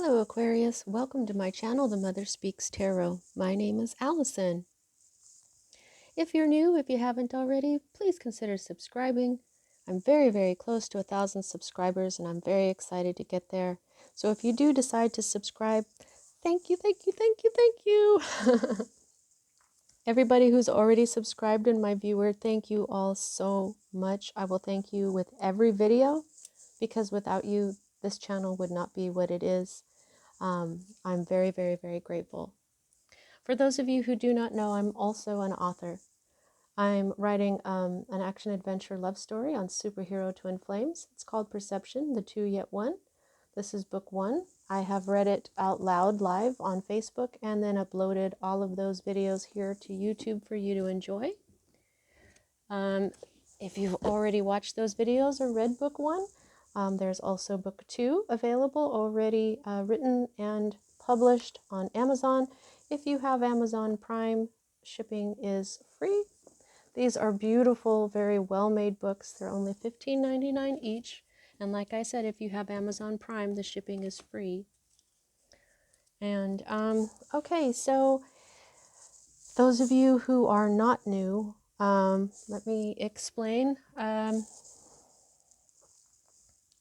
Hello Aquarius, welcome to my channel, The Mother Speaks Tarot. My name is Allison. If you're new, if you haven't already, please consider subscribing. I'm very close to 1,000 subscribers and I'm very excited to get there. So if you do decide to subscribe, thank you. Everybody who's already subscribed and my viewer, thank you all so much. I will thank you with every video because without you, this channel would not be what it is. I'm very grateful. For those of you who do not know, I'm also an author. I'm writing an action-adventure love story on superhero twin flames. It's called Perception, the Two Yet One. This is book 1. I have read it out loud live on Facebook and then uploaded all of those videos here to YouTube for you to enjoy. If you've already watched those videos or read book 1, there's also book 2 available, already written and published on Amazon. If you have Amazon Prime, shipping is free. These are beautiful, very well-made books. They're only $15.99 each. And like I said, if you have Amazon Prime, the shipping is free. And okay, so those of you who are not new, let me explain.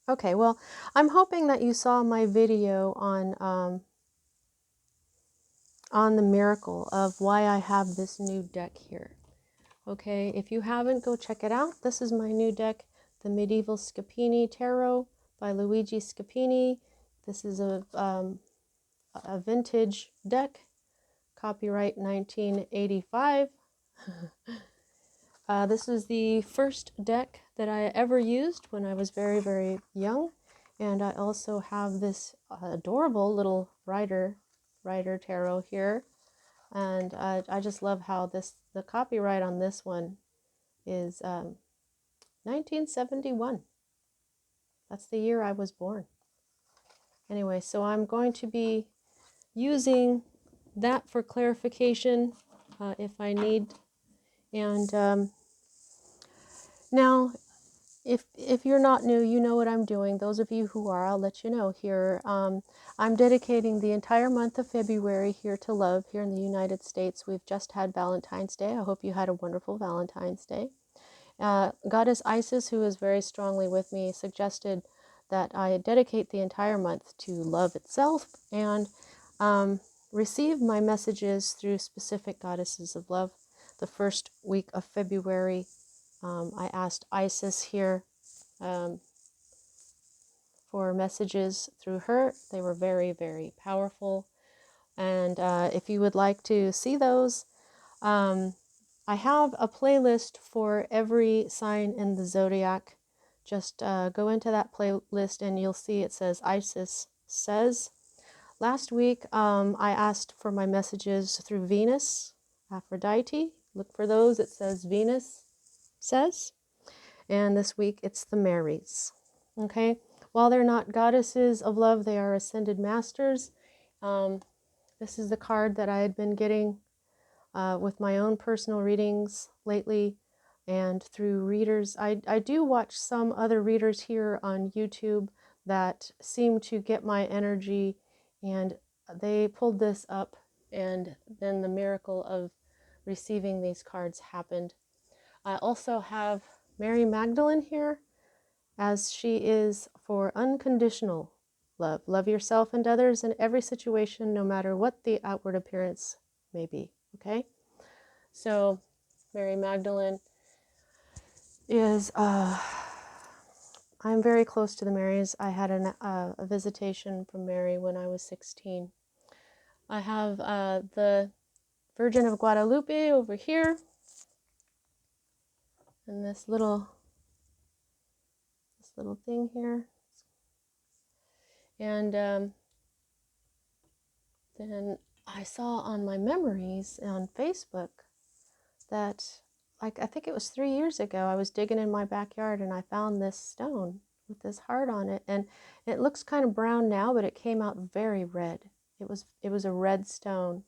Okay, well, I'm hoping that you saw my video on the miracle of why I have this new deck here. Okay, if you haven't, go check it out. This is my new deck, the Medieval Scapini Tarot by Luigi Scapini. This is a vintage deck, copyright 1985. This is the first deck that I ever used when I was very young. And I also have this adorable little rider tarot here. And I just love how the copyright on this one is 1971. That's the year I was born. Anyway, so I'm going to be using that for clarification if I need. And now, if you're not new, you know what I'm doing. Those of you who are, I'll let you know here. I'm dedicating the entire month of February here to love here in the United States. We've just had Valentine's Day. I hope you had a wonderful Valentine's Day. Goddess Isis, who is very strongly with me, suggested that I dedicate the entire month to love itself and receive my messages through specific goddesses of love. The first week of February, I asked Isis here for messages through her. They were very powerful. And if you would like to see those, I have a playlist for every sign in the zodiac. Just go into that playlist and you'll see it says Isis Says. Last week, I asked for my messages through Venus, Aphrodite. Look for those. It says Venus Says. And this week, it's the Marys. Okay? While they're not goddesses of love, they are ascended masters. This is the card that I had been getting with my own personal readings lately and through readers. I do watch some other readers here on YouTube that seem to get my energy, and they pulled this up, and then the miracle of receiving these cards happened. I also have Mary Magdalene here, as she is for unconditional love. Love yourself and others in every situation, no matter what the outward appearance may be. Okay? So, Mary Magdalene is, I'm very close to the Marys. I had a visitation from Mary when I was 16. I have the Virgin of Guadalupe over here, and this little thing here. And then I saw on my memories on Facebook that, like, I think it was 3 years ago, I was digging in my backyard and I found this stone with this heart on it, and it looks kind of brown now, but it came out very red. It was a red stone.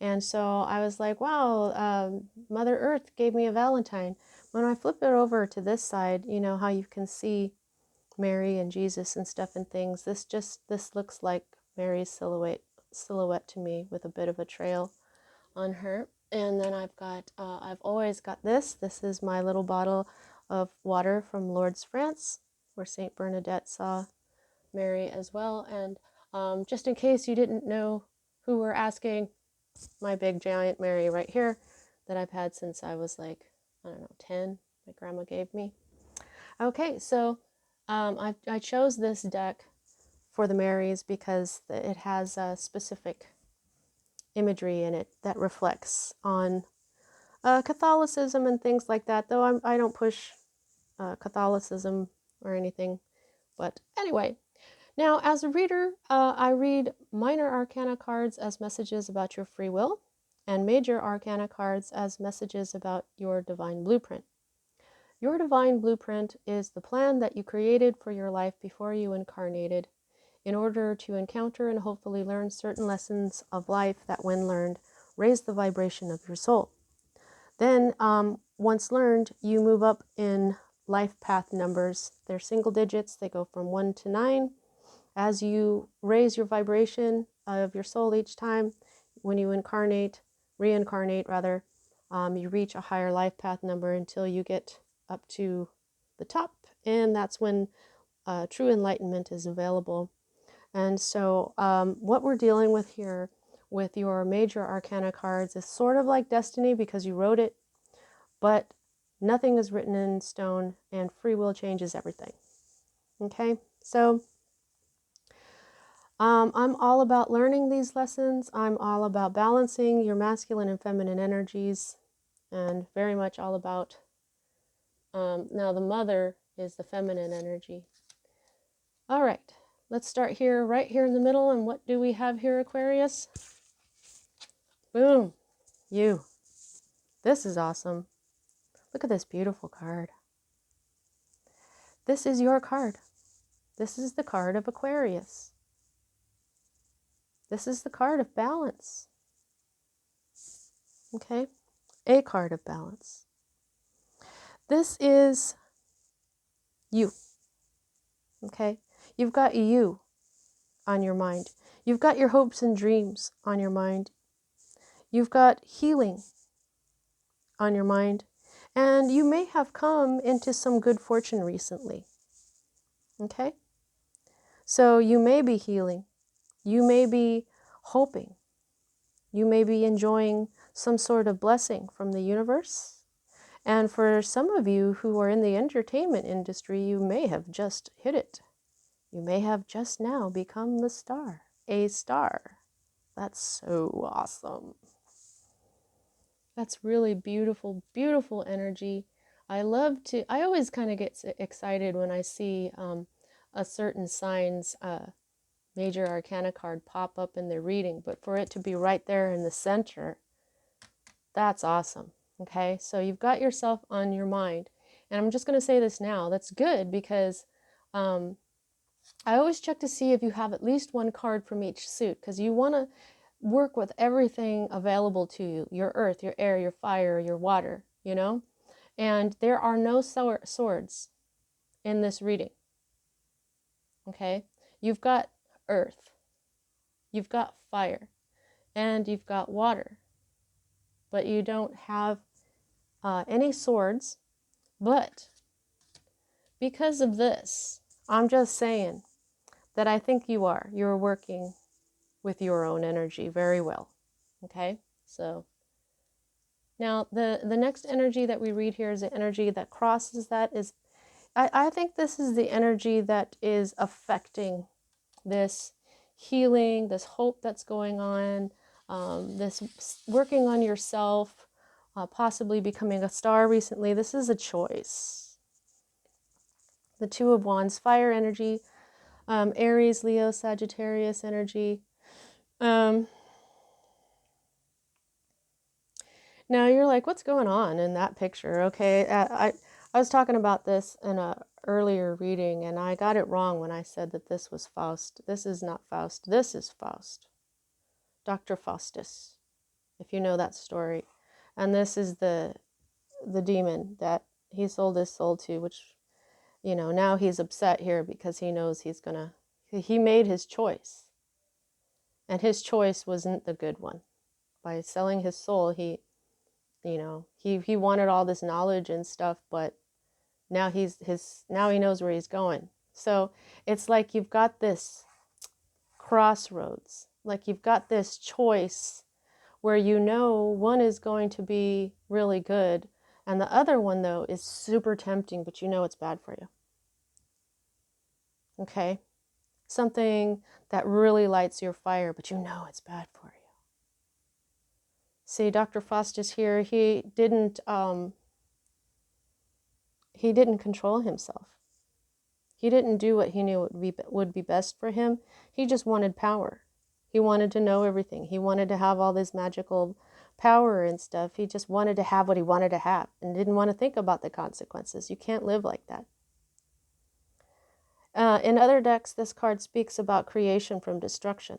And so I was like, wow, Mother Earth gave me a Valentine. When I flip it over to this side, you know how you can see Mary and Jesus and stuff and things, this looks like Mary's silhouette to me with a bit of a trail on her. And then I've always got this. This is my little bottle of water from Lourdes, France, where Saint Bernadette saw Mary as well. And just in case you didn't know who we're asking, my big giant Mary right here that I've had since I was like, I don't know, 10, my grandma gave me. Okay, so I chose this deck for the Marys because it has a specific imagery in it that reflects on Catholicism and things like that, though I don't push Catholicism or anything. But anyway, now as a reader, I read minor arcana cards as messages about your free will and major arcana cards as messages about your divine blueprint. Your divine blueprint is the plan that you created for your life before you incarnated in order to encounter and hopefully learn certain lessons of life that, when learned, raise the vibration of your soul. Then, once learned, you move up in life path numbers. They're single digits. They go from 1 to 9. As you raise your vibration of your soul each time, when you reincarnate rather, you reach a higher life path number until you get up to the top, and that's when true enlightenment is available. And so what we're dealing with here with your major arcana cards is sort of like destiny because you wrote it, but nothing is written in stone and free will changes everything. Okay, so I'm all about learning these lessons. I'm all about balancing your masculine and feminine energies, and very much all about, now the mother is the feminine energy. All right, let's start here, right here in the middle. And what do we have here, Aquarius? Boom, you. This is awesome. Look at this beautiful card. This is your card. This is the card of Aquarius. This is the card of balance. Okay, a card of balance. This is you. Okay, you've got you on your mind. You've got your hopes and dreams on your mind. You've got healing on your mind. And you may have come into some good fortune recently. Okay? So you may be healing. You may be hoping. You may be enjoying some sort of blessing from the universe. And for some of you who are in the entertainment industry, you may have just hit it. You may have just now become the star, a star. That's so awesome. That's really beautiful, beautiful energy. I always kind of get excited when I see a certain sign's major arcana card pop up in their reading, but for it to be right there in the center, that's awesome. Okay, so you've got yourself on your mind. And I'm just going to say this now. That's good because I always check to see if you have at least one card from each suit, because you want to work with everything available to you, your earth, your air, your fire, your water, you know? And there are no swords in this reading. Okay? You've got earth, you've got fire, and you've got water. But you don't have any swords. But because of this, I'm just saying that I think you're working with your own energy very well. Okay? So now the next energy that we read here is the energy that crosses that. Is I think this is the energy that is affecting this healing, this hope that's going on, this working on yourself, possibly becoming a star recently. This is a choice. The Two of Wands, fire energy, Aries, Leo, Sagittarius energy. Now you're like, what's going on in that picture? Okay, I was talking about this in a earlier reading, and I got it wrong when I said that this was Faust. This is not Faust. This is Faust. Dr. Faustus, if you know that story. And this is the demon that he sold his soul to, which, you know, now he's upset here because he knows he made his choice. And his choice wasn't the good one. By selling his soul, he wanted all this knowledge and stuff, but now now he knows where he's going. So it's like you've got this crossroads, like you've got this choice where one is going to be really good, and the other one, though, is super tempting, but it's bad for you. Okay? Something that really lights your fire, but it's bad for you. See, Dr. Faustus here, he didn't control himself. He didn't do what he knew would be best for him. He just wanted power. He wanted to know everything. He wanted to have all this magical power and stuff. He just wanted to have what he wanted to have and didn't want to think about the consequences. You can't live like that. In other decks, this card speaks about creation from destruction.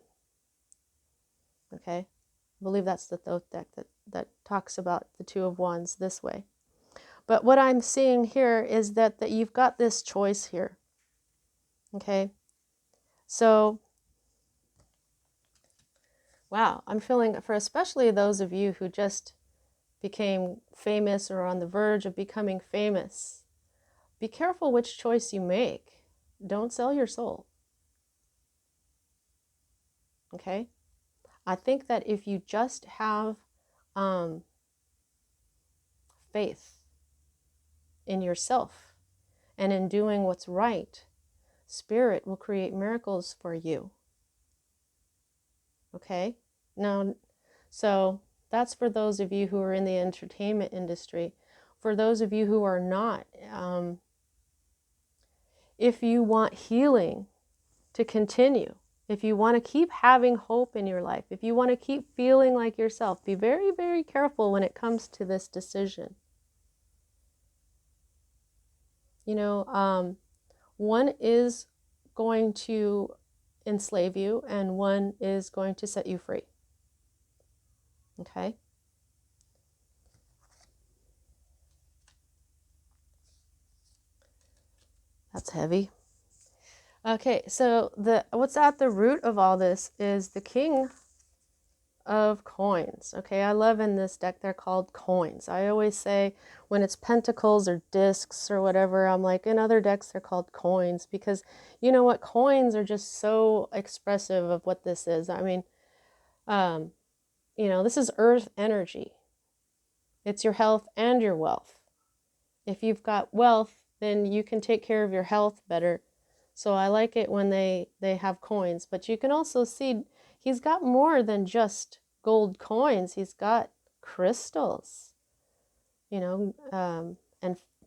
Okay? I believe that's the Thoth deck that talks about the Two of Wands this way. But what I'm seeing here is that you've got this choice here. Okay? So, wow, I'm feeling, for especially those of you who just became famous or on the verge of becoming famous, be careful which choice you make. Don't sell your soul. Okay? I think that if you just have faith in yourself and in doing what's right, Spirit will create miracles for you. Okay? Now, so that's for those of you who are in the entertainment industry. For those of you who are not, if you want healing to continue, if you want to keep having hope in your life, if you want to keep feeling like yourself, be very, very careful when it comes to this decision. One is going to enslave you and one is going to set you free. Okay? That's heavy. Okay, so what's at the root of all this is the King of Coins. Okay, I love in this deck they're called coins. I always say when it's pentacles or discs or whatever, I'm like, in other decks they're called coins, because you know what, coins are just so expressive of what this is. I mean, this is earth energy. It's your health and your wealth. If you've got wealth, then you can take care of your health better. So I like it when they have coins. But you can also see he's got more than just gold coins. He's got crystals, and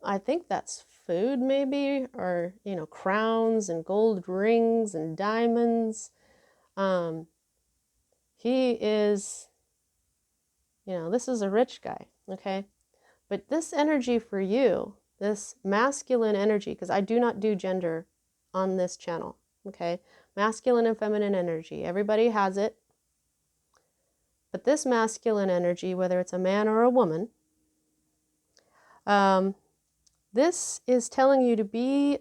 I think that's food maybe, or, crowns and gold rings and diamonds. He is, this is a rich guy, okay? But this energy for you, this masculine energy, because I do not do gender on this channel, okay? Masculine and feminine energy, everybody has it. But this masculine energy, whether it's a man or a woman, this is telling you to be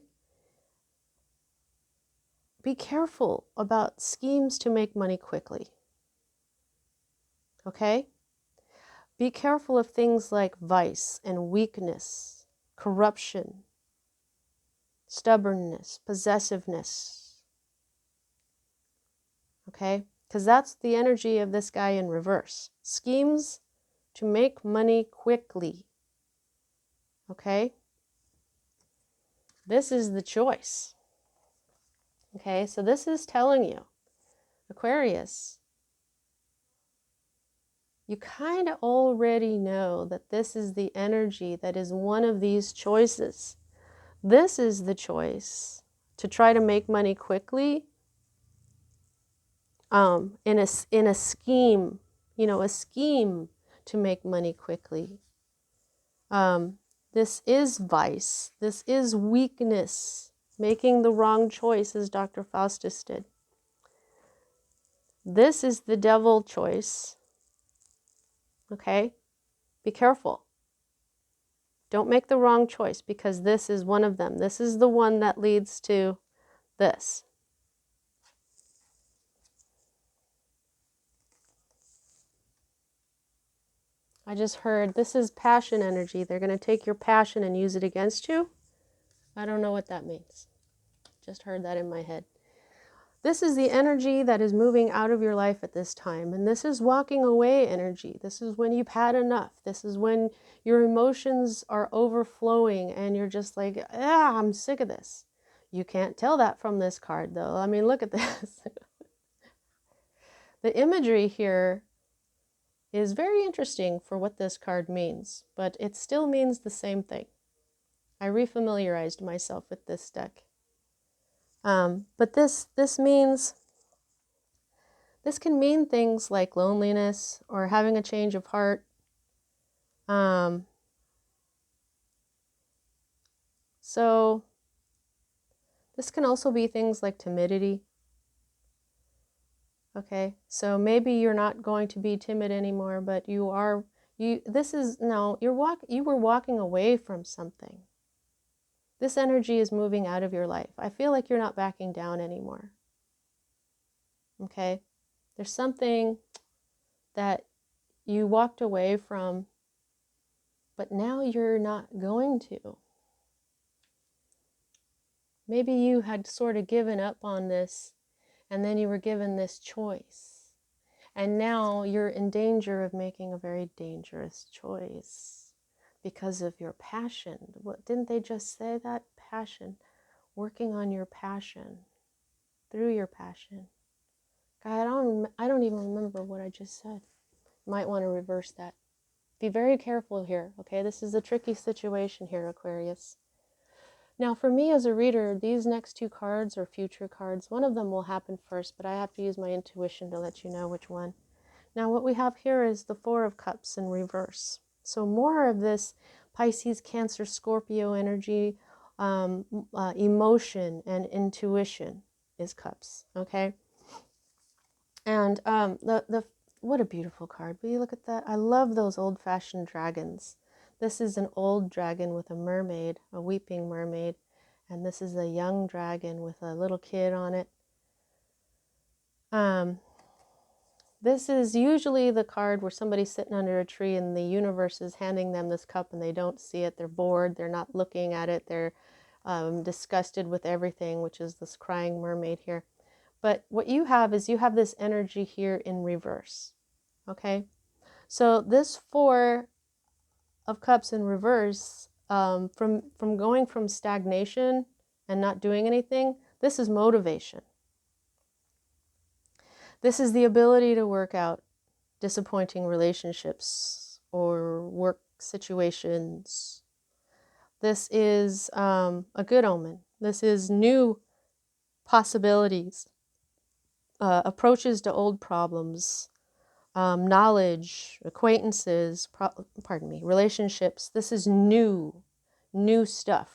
careful about schemes to make money quickly, okay? Be careful of things like vice and weakness, corruption, stubbornness, possessiveness. Okay? Because that's the energy of this guy in reverse. Schemes to make money quickly. Okay? This is the choice. Okay? So this is telling you, Aquarius, you kind of already know that this is the energy that is one of these choices. This is the choice to try to make money quickly, in a scheme, a scheme to make money quickly. This is vice. This is weakness, making the wrong choice, as Dr. Faustus did. This is the devil choice. Okay? Be careful. Don't make the wrong choice, because this is one of them. This is the one that leads to this. I just heard this is passion energy. They're going to take your passion and use it against you. I don't know what that means. Just heard that in my head. This is the energy that is moving out of your life at this time. And this is walking away energy. This is when you've had enough. This is when your emotions are overflowing and you're just like, ah, I'm sick of this. You can't tell that from this card though. I mean, look at this. The imagery here is very interesting for what this card means, but it still means the same thing. I refamiliarized myself with this deck. But this means, this can mean things like loneliness or having a change of heart. So this can also be things like timidity. Okay, so maybe you're not going to be timid anymore, but you are, you were walking away from something. This energy is moving out of your life. I feel like you're not backing down anymore. Okay, there's something that you walked away from, but now you're not going to. Maybe you had sort of given up on this, and then you were given this choice. And now you're in danger of making a very dangerous choice because of your passion. What, didn't they just say that? Passion. Working on your passion. Through your passion. God, I don't even remember what I just said. Might want to reverse that. Be very careful here, okay? This is a tricky situation here, Aquarius. Now, for me as a reader, these next two cards are future cards. One of them will happen first, but I have to use my intuition to let you know which one. Now, what we have here is the Four of Cups in reverse. So more of this Pisces, Cancer, Scorpio energy, emotion and intuition is Cups, okay? And what a beautiful card. Will you look at that? I love those old-fashioned dragons. This is an old dragon with a mermaid, a weeping mermaid. And this is a young dragon with a little kid on it. This is usually the card where somebody's sitting under a tree and the universe is handing them this cup and they don't see it. They're bored. They're not looking at it. They're disgusted with everything, which is this crying mermaid here. But what you have is you have this energy here in reverse. Okay? So this Four of Cups in reverse, from going from stagnation and not doing anything, this is motivation. This is the ability to work out disappointing relationships or work situations. This is a good omen. This is new possibilities, approaches to old problems, knowledge, acquaintances, relationships. This is new stuff.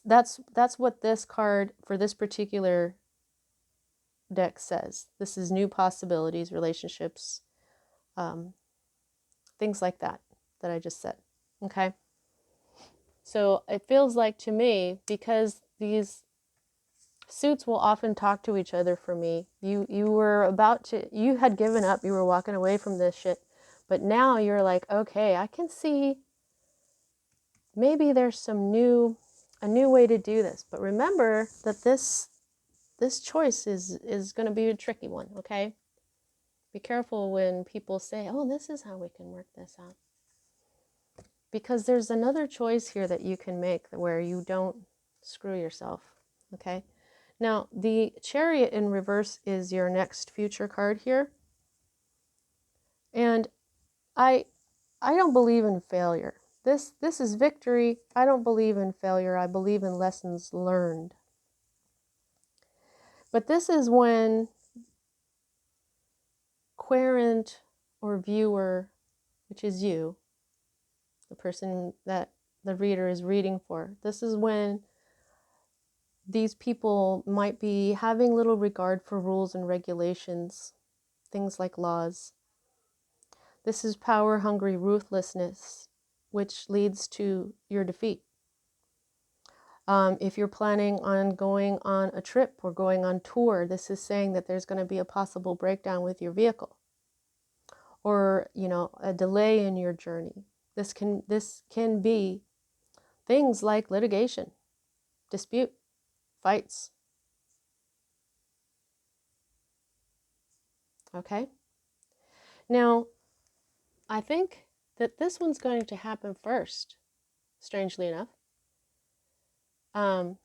That's what this card for this particular deck says. This is new possibilities, relationships, things like that I just said. Okay? So it feels like to me, because these suits will often talk to each other for me. You had given up, you were walking away from this shit, but now you're like, okay, I can see maybe there's a new way to do this. But remember that this choice is going to be a tricky one, okay? Be careful when people say, oh, this is how we can work this out. Because there's another choice here that you can make where you don't screw yourself, okay? Now, the Chariot in reverse is your next future card here. And I don't believe in failure. This is victory. I don't believe in failure. I believe in lessons learned. But this is when querent or viewer, which is you, the person that the reader is reading for, this is when these people might be having little regard for rules and regulations, things like laws. This is power-hungry ruthlessness, which leads to your defeat. If you're planning on going on a trip or going on tour, this is saying that there's going to be a possible breakdown with your vehicle. or, a delay in your journey. This can be things like litigation, dispute, fights. Okay? Now, I think that this one's going to happen first, strangely enough. And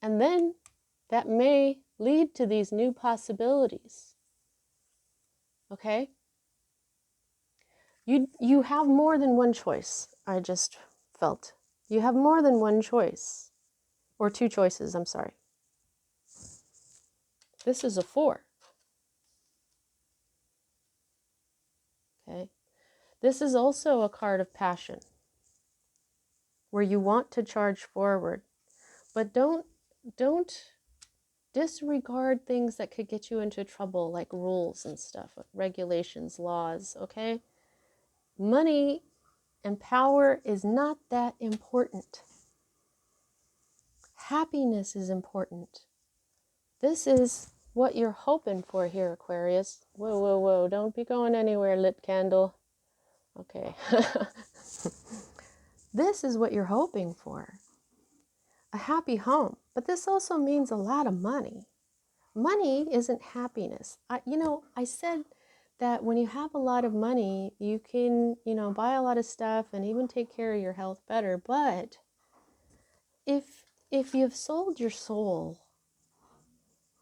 then that may lead to these new possibilities. Okay? You have more than one choice, I just felt. You have more than one choice. Or two choices, I'm sorry. This is a 4. Okay? This is also a card of passion, where you want to charge forward. But don't disregard things that could get you into trouble, like rules and stuff, regulations, laws, okay? Money and power is not that important. Happiness is important. This is what you're hoping for here, Aquarius. Whoa, whoa, whoa. Don't be going anywhere, lit candle. Okay. This is what you're hoping for. A happy home. But this also means a lot of money. Money isn't happiness. I said that when you have a lot of money, you can, buy a lot of stuff and even take care of your health better. But if you've sold your soul,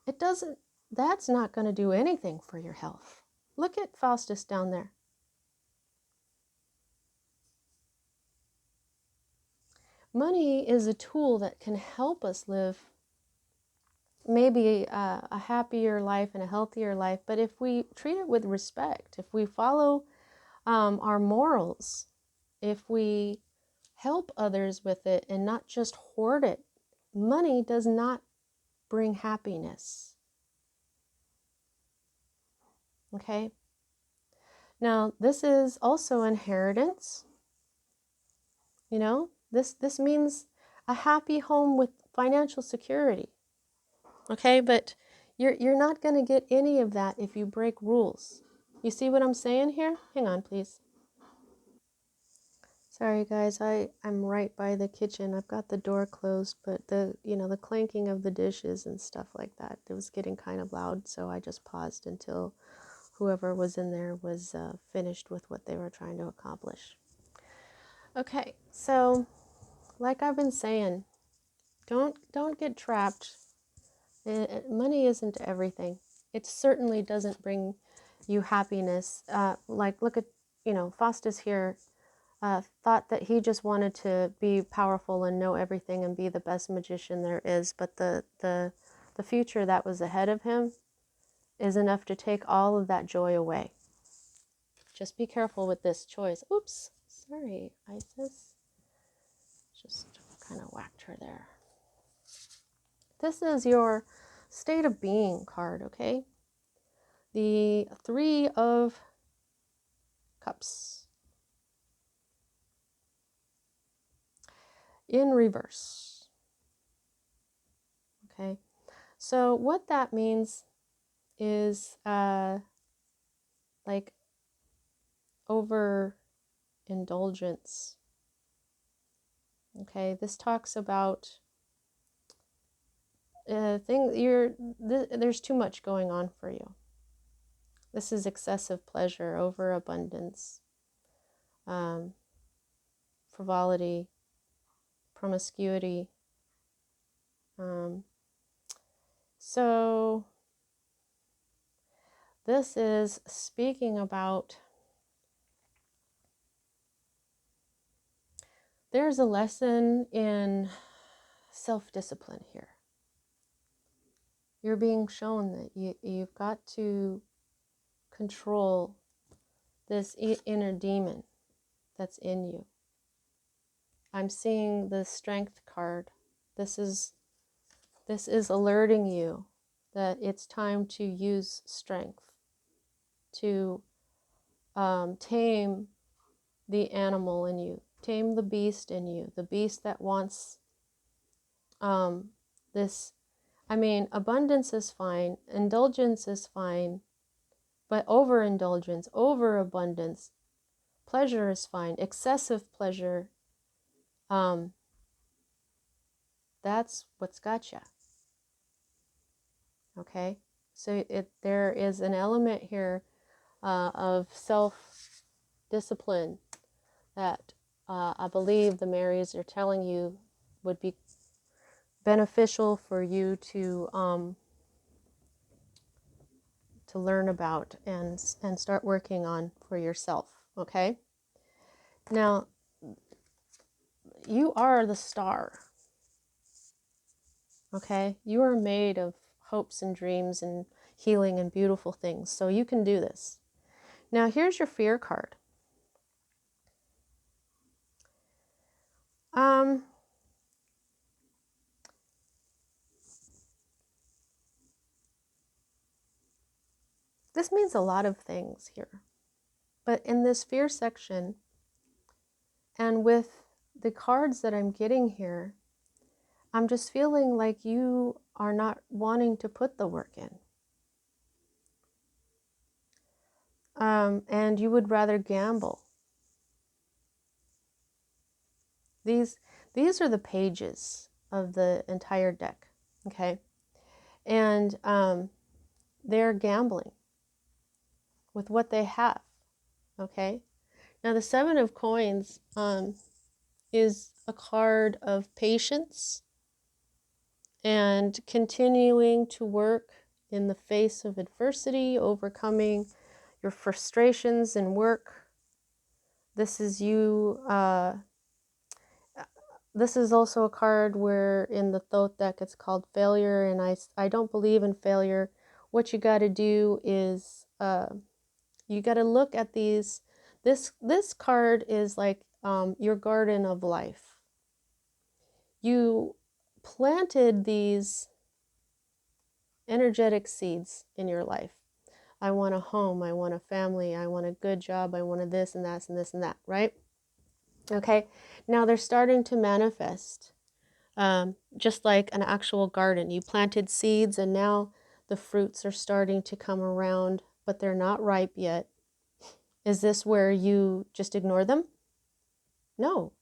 that's not going to do anything for your health. Look at Faustus down there. Money is a tool that can help us live maybe a happier life and a healthier life, but if we treat it with respect, if we follow our morals, if we help others with it and not just hoard it, money does not bring happiness. Okay? Now, this is also inheritance. This means a happy home with financial security. Okay, but you're not going to get any of that if you break rules. You see what I'm saying here? Hang on, please. Sorry guys, I'm right by the kitchen. I've got the door closed, but the clanking of the dishes and stuff like that, it was getting kind of loud, so I just paused until whoever was in there was finished with what they were trying to accomplish. Okay, so like I've been saying, don't get trapped. Money isn't everything. It certainly doesn't bring you happiness. Look at, Faustus here thought that he just wanted to be powerful and know everything and be the best magician there is, but the future that was ahead of him is enough to take all of that joy away. Just be careful with this choice. Oops, sorry, Isis. Just kind of whacked her there. This is your state of being card, okay? The 3 of Cups. In reverse. Okay, so what that means is like overindulgence. Okay, this talks about there's too much going on for you. This is excessive pleasure, overabundance, frivolity, promiscuity. So this is speaking about, there's a lesson in self-discipline here. You're being shown that you've got to control this inner demon that's in you. I'm seeing the strength card. This is alerting you that it's time to use strength to tame the animal in you, tame the beast in you, the beast that wants this. I mean, abundance is fine, indulgence is fine, But overindulgence, overabundance, pleasure is fine. Excessive pleasure, that's what's got you. Okay? So there is an element here of self-discipline that I believe the Marys are telling you would be beneficial for you to learn about and start working on for yourself. Okay? Now, you are the star. Okay? You are made of hopes and dreams and healing and beautiful things. So you can do this. Now, here's your fear card. This means a lot of things here. But in this fear section, and with the cards that I'm getting here, I'm just feeling like you are not wanting to put the work in. And you would rather gamble. These are the pages of the entire deck, okay? And they're gambling with what they have, okay? Now the Seven of Coins is a card of patience and continuing to work in the face of adversity, overcoming your frustrations in work. This is you. This is also a card where in the Thoth deck it's called failure, and I don't believe in failure. What you got to do is you got to look at these. This card is like your garden of life. You planted these energetic seeds in your life. I want a home, I want a family, I want a good job, I want a this and that and this and that, right? Okay, now they're starting to manifest, just like an actual garden. You planted seeds and now the fruits are starting to come around, but they're not ripe yet. Is this where you just ignore them? No.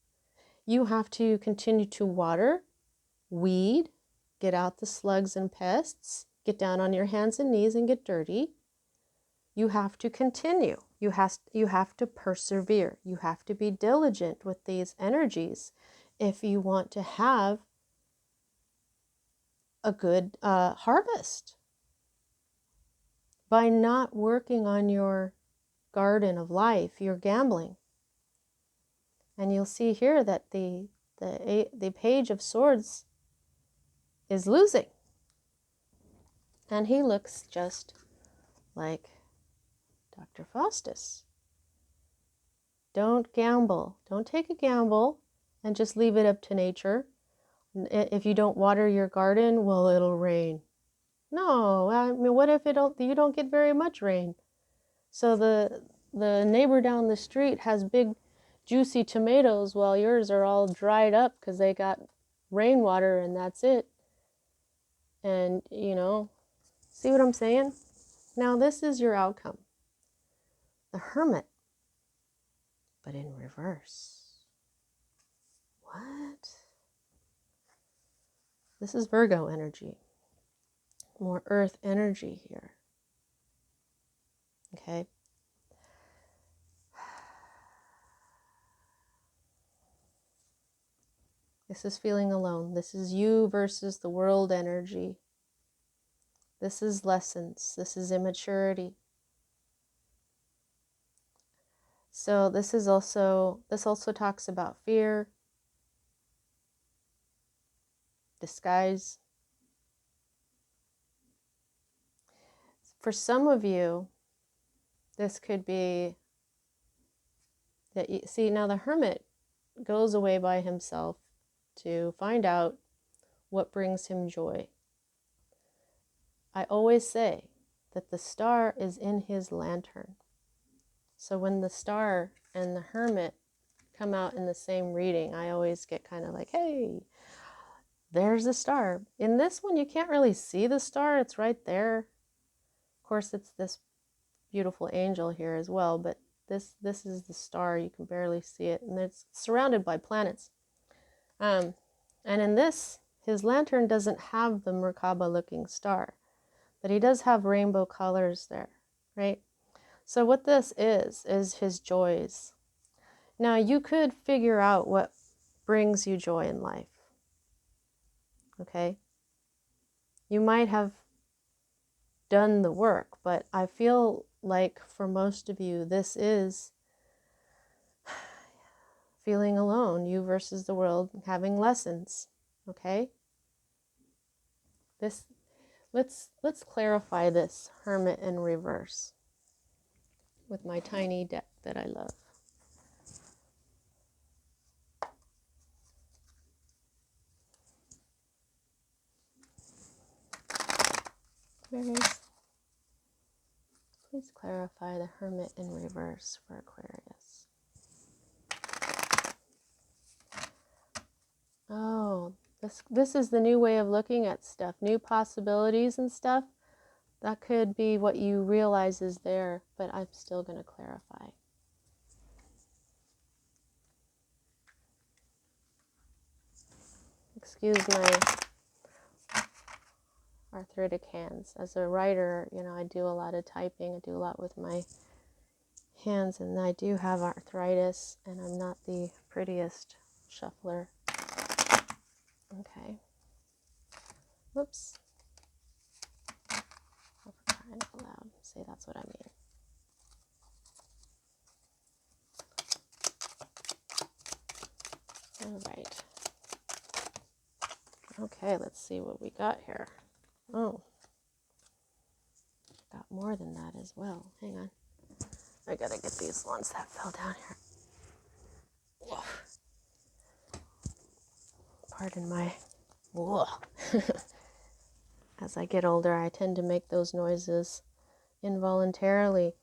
You have to continue to water, weed, get out the slugs and pests, get down on your hands and knees and get dirty. You have to continue. You have to persevere. You have to be diligent with these energies if you want to have a good harvest. By not working on your garden of life, you're gambling. And you'll see here that the Page of Swords is losing. And he looks just like Dr. Faustus. Don't gamble. Don't take a gamble and just leave it up to nature. If you don't water your garden, well, it'll rain. No, I mean, what if you don't get very much rain? So the neighbor down the street has big, juicy tomatoes while yours are all dried up because they got rainwater and that's it. And, see what I'm saying? Now, this is your outcome. The Hermit, but in reverse. What? This is Virgo energy. More earth energy here. Okay? This is feeling alone. This is you versus the world energy. This is lessons. This is immaturity. So this also talks about fear, disguise. For some of you, this could be that now the Hermit goes away by himself to find out what brings him joy. I always say that the star is in his lantern. So when the star and the Hermit come out in the same reading, I always get kind of like, hey, there's the star. In this one, you can't really see the star. It's right there. Of course, it's this beautiful angel here as well, but this is the star. You can barely see it, and it's surrounded by planets. And in this, his lantern doesn't have the Merkaba looking star, but he does have rainbow colors there, right? So what this is his joys. Now you could figure out what brings you joy in life, okay? You might have done the work, but I feel like for most of you, this is feeling alone, you versus the world, having lessons, okay? This, let's clarify this Hermit in reverse with my tiny deck that I love. Aquarius, please clarify the Hermit in reverse for Aquarius. Oh, this is the new way of looking at stuff, new possibilities and stuff. That could be what you realize is there, but I'm still going to clarify. Excuse my arthritic hands. As a writer, you know, I do a lot of typing. I do a lot with my hands, and I do have arthritis, and I'm not the prettiest shuffler. Okay. Whoops. Oh, for crying out loud. Say that's what I mean. All right. Okay, let's see what we got here. Oh, got more than that as well. Hang on. I gotta get these ones that fell down here. Whoa. Pardon my... Whoa. As I get older, I tend to make those noises involuntarily.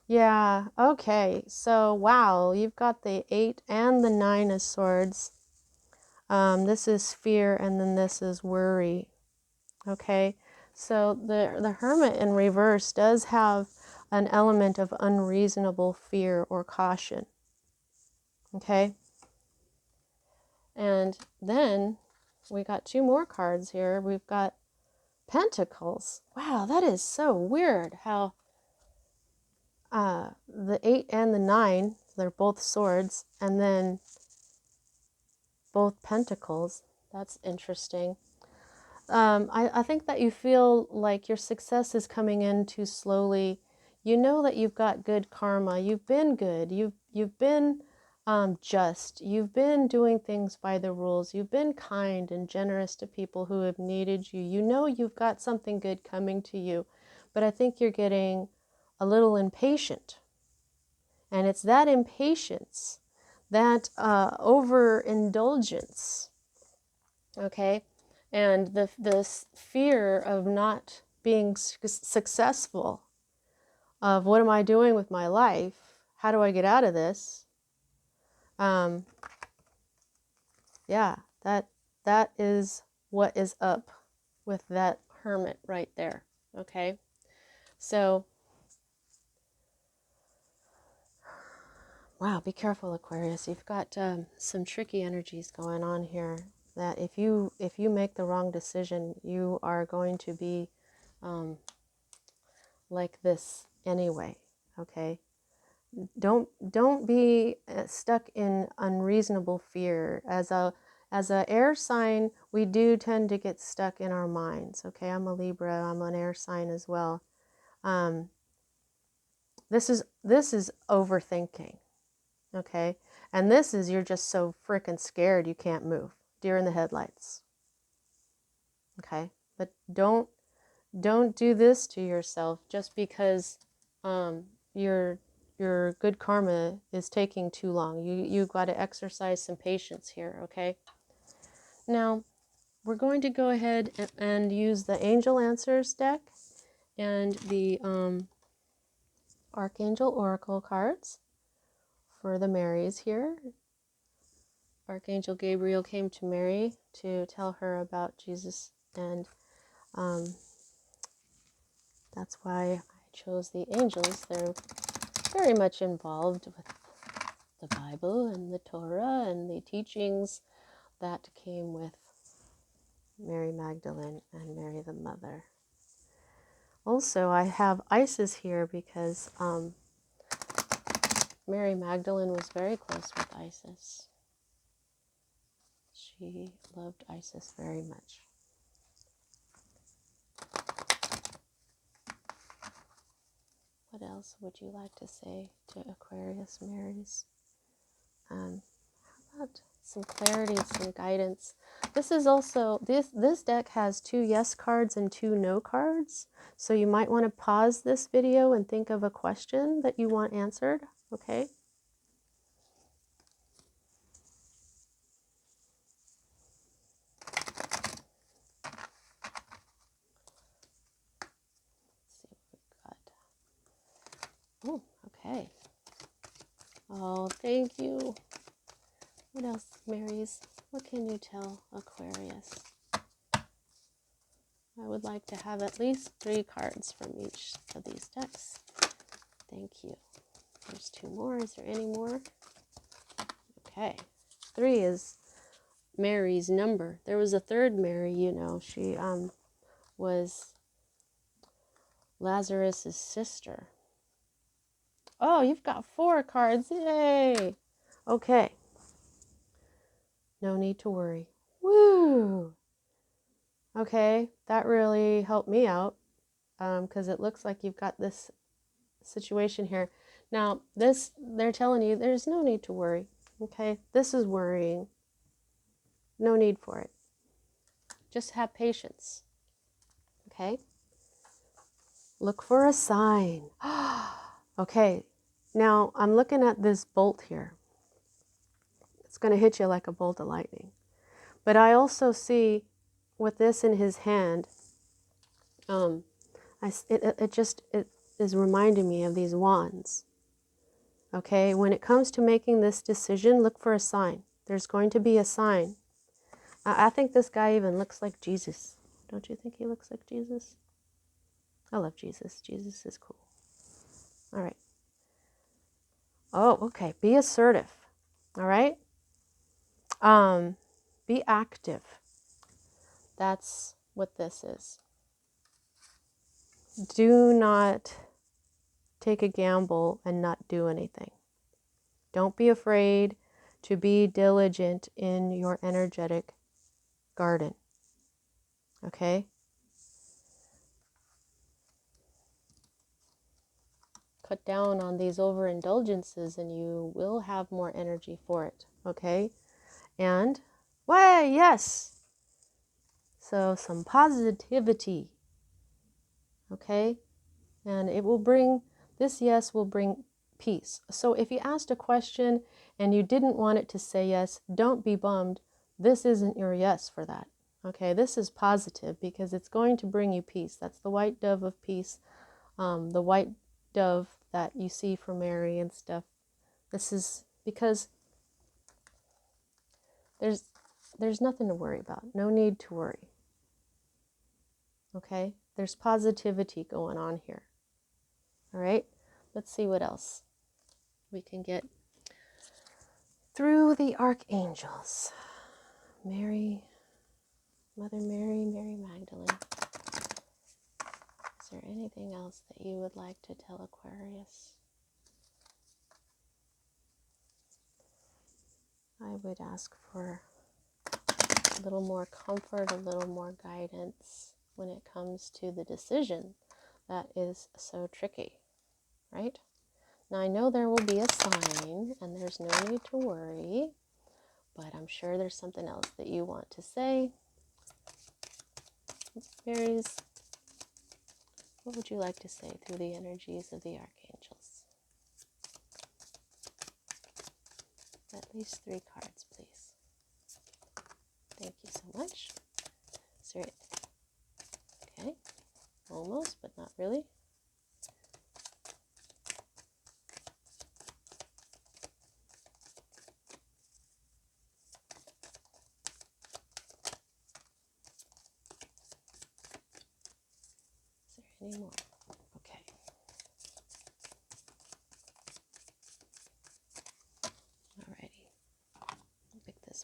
Yeah, okay. So, wow, you've got the 8 and the 9 of swords. This is fear, and then this is worry. Okay, so the Hermit in reverse does have an element of unreasonable fear or caution. Okay, and then we got 2 more cards here. We've got Pentacles. Wow, that is so weird how the 8 and the 9, they're both swords, and then both pentacles. That's interesting. I think that you feel like your success is coming in too slowly. You know that you've got good karma. You've been good. You've been just. You've been doing things by the rules. You've been kind and generous to people who have needed you. You know you've got something good coming to you, but I think you're getting a little impatient. And it's that impatience, that overindulgence, okay? And this fear of not being successful, of what am I doing with my life? How do I get out of this? Yeah, that is what is up with that Hermit right there, okay? So, wow, be careful, Aquarius. You've got some tricky energies going on here that if you make the wrong decision, you are going to be like this anyway, okay? Don't be stuck in unreasonable fear. As a air sign, we do tend to get stuck in our minds, okay? I'm a Libra, I'm an air sign as well. This is overthinking. Okay, and this is you're just so freaking scared you can't move. Deer in the headlights. Okay, but don't do this to yourself just because your good karma is taking too long. You've got to exercise some patience here. Okay. Now we're going to go ahead and use the Angel Answers deck and the Archangel Oracle cards for the Marys here. Archangel Gabriel came to Mary to tell her about Jesus, and that's why I chose the angels. They're very much involved with the Bible and the Torah and the teachings that came with Mary Magdalene and Mary the Mother. Also, I have Isis here because Mary Magdalene was very close with Isis. She loved Isis very much. What else would you like to say to Aquarius Marys? How about some clarity, some guidance? This is also, this deck has 2 yes cards and 2 no cards. So you might want to pause this video and think of a question that you want answered, okay? Let's see what we've got. Oh, okay. Oh, thank you. What else, Marys? What can you tell Aquarius? I would like to have at least 3 cards from each of these decks. Thank you. There's 2 more. Is there any more? Okay. 3 is Mary's number. There was a 3rd Mary, you know. She was Lazarus's sister. Oh, you've got 4 cards. Yay! Okay. No need to worry. Woo! Okay, that really helped me out because it looks like you've got this situation here. Now, this, they're telling you there's no need to worry. Okay, this is worrying. No need for it. Just have patience. Okay? Look for a sign. Okay, now I'm looking at this bolt here. It's going to hit you like a bolt of lightning. But I also see with this in his hand, it is reminding me of these wands. Okay, when it comes to making this decision, look for a sign. There's going to be a sign. I think this guy even looks like Jesus. Don't you think he looks like Jesus? I love Jesus. Jesus is cool. All right. Oh, okay. Be assertive. All right. Be active. That's what this is. Do not take a gamble and not do anything. Don't be afraid to be diligent in your energetic garden. Okay? Cut down on these overindulgences and you will have more energy for it. Okay? And, why, yes! So, some positivity. Okay? And it will bring, this yes will bring peace. So if you asked a question and you didn't want it to say yes, don't be bummed. This isn't your yes for that. Okay, this is positive because it's going to bring you peace. That's the white dove of peace, the white dove that you see for Mary and stuff. This is because there's nothing to worry about. No need to worry. Okay, there's positivity going on here. All right, let's see what else we can get through the archangels. Mary, Mother Mary, Mary Magdalene. Is there anything else that you would like to tell Aquarius? I would ask for a little more comfort, a little more guidance when it comes to the decision that is so tricky, right? Now, I know there will be a sign, and there's no need to worry, but I'm sure there's something else that you want to say. Marys, what would you like to say through the energies of the archangels? At least 3 cards, please. Thank you so much. Is there, okay, almost, but not really. Is there any more? Okay.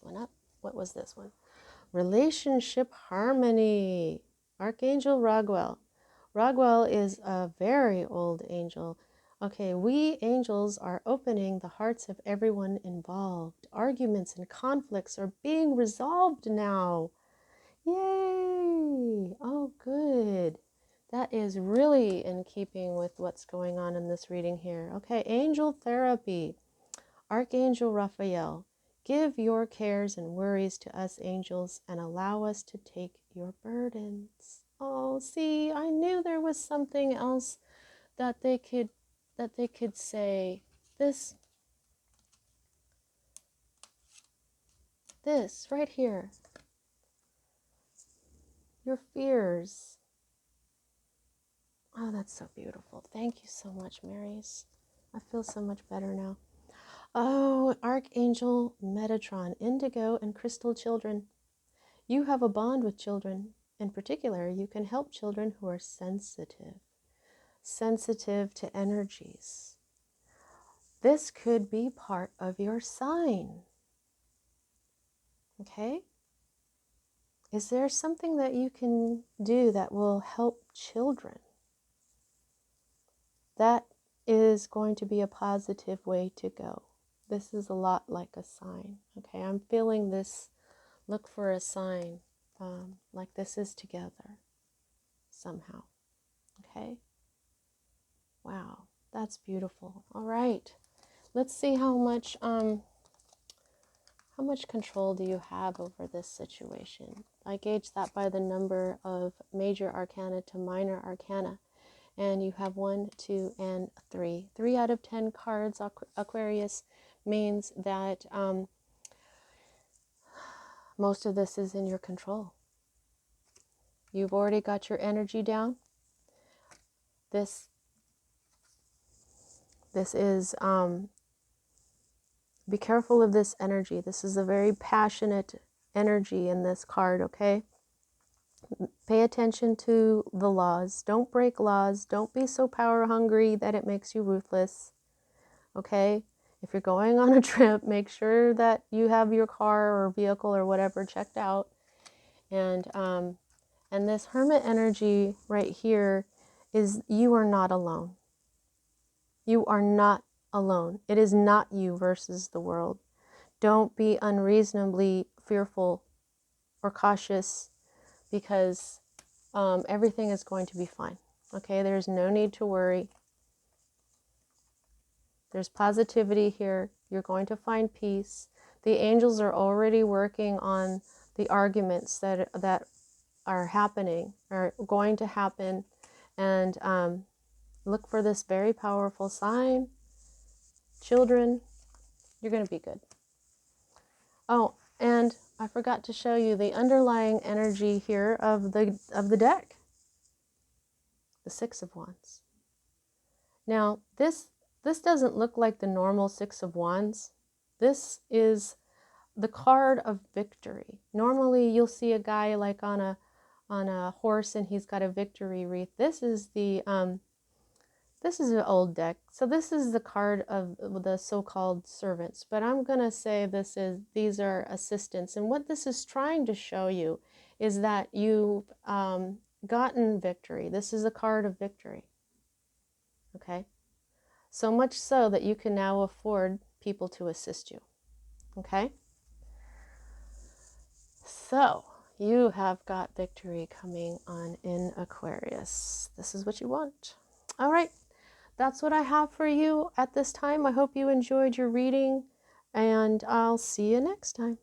this one up. What was this one? Relationship harmony. Archangel Raguel. Raguel is a very old angel. Okay, we angels are opening the hearts of everyone involved. Arguments and conflicts are being resolved now. Yay! Oh, good. That is really in keeping with what's going on in this reading here. Okay, angel therapy. Archangel Raphael, give your cares and worries to us angels and allow us to take your burdens. Oh, see, I knew there was something else that they could say. This right here. Your fears. Oh, that's so beautiful. Thank you so much, Marys. I feel so much better now. Oh, Archangel Metatron, Indigo and Crystal children. You have a bond with children. In particular, you can help children who are sensitive to energies. This could be part of your sign. Okay? Is there something that you can do that will help children? That is going to be a positive way to go. This is a lot like a sign. Okay, I'm feeling this. Look for a sign like this is together somehow. Okay? Wow, that's beautiful. All right, let's see how much control do you have over this situation. I gauge that by the number of major arcana to minor arcana. And you have 1, 2, and 3. 3 out of 10 cards, Aquarius, means that most of this is in your control. You've already got your energy down. This is, be careful of this energy. This is a very passionate energy in this card, okay? Pay attention to the laws. Don't break laws. Don't be so power hungry that it makes you ruthless, okay? If you're going on a trip, make sure that you have your car or vehicle or whatever checked out. And this Hermit energy right here is you are not alone. You are not alone. It is not you versus the world. Don't be unreasonably fearful or cautious because everything is going to be fine. Okay, there's no need to worry. There's positivity here. You're going to find peace. The angels are already working on the arguments that are happening, are going to happen. And look for this very powerful sign. Children, you're going to be good. Oh, and I forgot to show you the underlying energy here of the deck. The Six of Wands. Now, this doesn't look like the normal Six of Wands. This is the card of victory. Normally, you'll see a guy like on a horse and he's got a victory wreath. This is an old deck. So this is the card of the so-called servants. But I'm going to say these are assistants. And what this is trying to show you is that you've gotten victory. This is a card of victory. Okay? So much so that you can now afford people to assist you. Okay? So, you have got victory coming on in Aquarius. This is what you want. All right. That's what I have for you at this time. I hope you enjoyed your reading, and I'll see you next time.